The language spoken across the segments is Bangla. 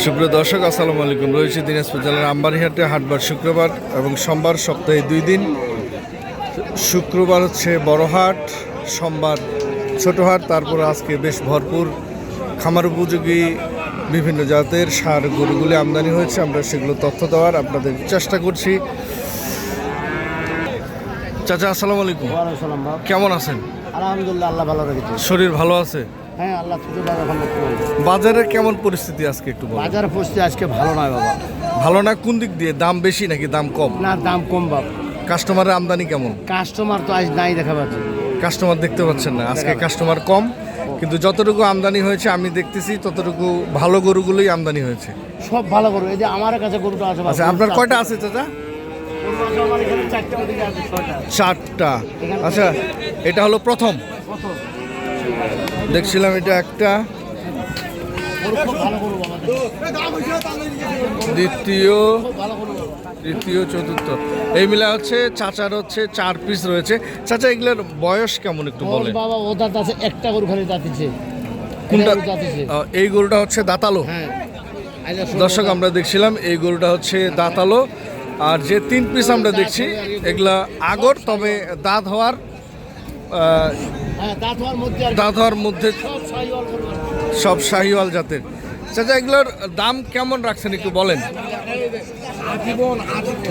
সুপ্রিয় দর্শক, আসসালামু আলাইকুম। রয়েছে দিনাজপুর জেলার আমবাড়িহাটে হাটবার শুক্রবার এবং সোমবার, সপ্তাহে 2 দিন। শুক্রবার হচ্ছে বড় হাট, সোমবার ছোট হাট। তারপর আজকে বেশ ভরপুর খামার উপযোগী বিভিন্ন জাতের ষাঁড় গরুগুলি আমদানি হয়েছে। আমরা সেগুলো তথ্য দেওয়ার আপনাদের চেষ্টা করছি। চাচা, আসসালামু আলাইকুম। কেমন আছেন? আলহামদুলিল্লাহ, আল্লাহ ভালো রেখেছে। শরীর ভালো আছে? হ্যাঁ, আল্লাহ বাজারের কেমন পরিস্থিতি আজকে একটু বলুন। বাজার পরিস্থিতি আজকে ভালো নয় বাবা। ভালো না কোন দিক দিয়ে? দাম বেশি নাকি দাম কম? না, দাম কম বাবা। কাস্টমারের আমদানি কেমন? কাস্টমার তো আজ নাই দেখা পাচ্ছে। কাস্টমার দেখতে পাচ্ছেন না আজকে? কাস্টমার কম, কিন্তু যতটুকু আমদানি হয়েছে আমি দেখতেছি ততটুকু ভালো গরুগুলোই আমদানি হয়েছে। সব ভালো গরু। এই যে আমার কাছে গরুটা আছে। আচ্ছা, আপনার কয়টা আছে চাচা? আমার এখানে 4টা ওদিকে আছে 6টা। 4টা। আচ্ছা, এটা হলো প্রথম। দেখছিলাম এটা একটা, গরু খুব ভালো গরু বাবা। দ্বিতীয় চতুর্থ এই মিলা হচ্ছে চাচার হচ্ছে 4 পিস রয়েছে। চাচা, এগুলোর বয়স কেমন একটু বলেন? বাবা ও দাঁত আছে, একটা গরু খালি দাঁতিছে। কোনটা? দাঁতিছে। এই গরুটা হচ্ছে দাঁতালো। হ্যাঁ দর্শক, আমরা দেখছিলাম এই গরুটা হচ্ছে দাঁতালো। আর যে 3 পিস আমরা দেখছি এগুলা আগর, তবে দাঁত হওয়ার মধ্যে সব শাহিওয়াল জাতের। চাচা, এগুলোর দাম কেমন রাখছেন একটু বলেন?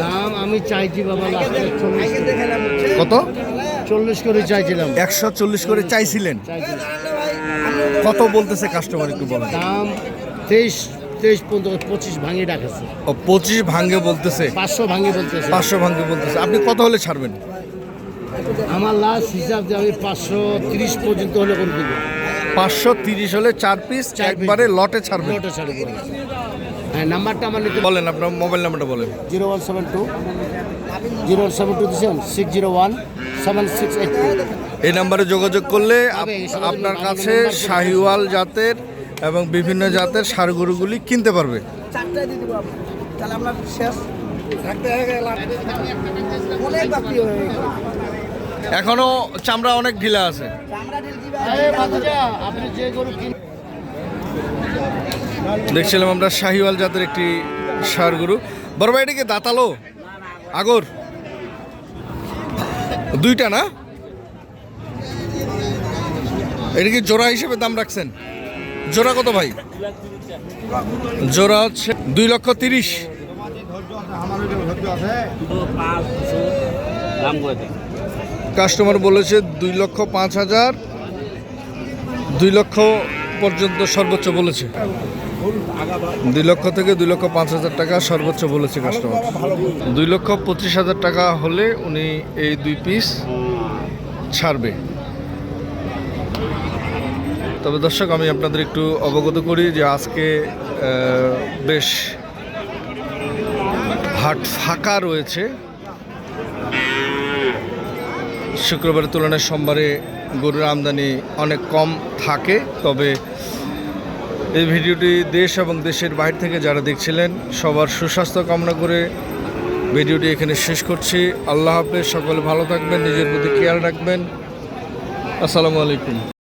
দাম আমি চাইছি বাবা কত? 40 করে চাইছিলাম। 140 করে চাইছিলেন? কত বলতেছে কাস্টমার একটু বলেন? দাম 23, 25 ভাঙিয়ে ডাকেছে। ও 25 ভাঙ্গে বলতেছে? 500 ভাঙিয়ে বলতেছে। 500 ভাঙ্গে বলতেছে। আপনি কত হলে ছাড়বেন? আমার লাস্ট হিসাব দিয়ে আমি 530 পর্যন্ত হলে করে দেবো। 530 হলে 4 পিস একবারে লটে ছাড়বেন? লটে ছাড়বো। হ্যাঁ, নাম্বারটা আমার নিতে বলেন, আপনার মোবাইল নাম্বারটা বলেন। 0172 দিয়েছেন 6017682। এই নাম্বারে যোগাযোগ করলে আপনার কাছে শাহিওয়াল জাতের এবং বিভিন্ন জাতের ষাঁড় গরুগুলি কিনতে পারবে। এখনো চামড়া অনেক ঢিলা আছে। দেখছিলাম আমরা শাহিওয়াল জাতের একটি ষাঁড় গরু। বড় ভাই, এটা কি দাঁতালো আগর? 2টা না? এটা কি জোড়া হিসেবে দাম রাখছেন? জোড়া কত ভাই? জোড়া হচ্ছে 2,30,000। কাস্টমার বলেছে 2,05,000, 2 লক্ষ পর্যন্ত সর্বোচ্চ বলেছে। 2 লক্ষ থেকে 2,05,000 টাকা সর্বোচ্চ বলেছে কাস্টমার। 2,25,000 টাকা হলে উনি এই 2 পিস ছাড়বে। তবে দর্শক, আমি আপনাদের একটু অবগত করি যে আজকে বেশ হাট ফাঁকা রয়েছে। শুক্রবারের তুলনায় সোমবারে গরুর আমদানি অনেক কম থাকে। তবে এই ভিডিওটি দেশ এবং দেশের বাইরে থেকে যারা দেখছিলেন সবার সুস্বাস্থ্য কামনা করে ভিডিওটি এখানে শেষ করছি। আল্লাহ হাফেজ। সকলে ভালো থাকবেন, নিজের প্রতি খেয়াল রাখবেন। আসসালামু আলাইকুম।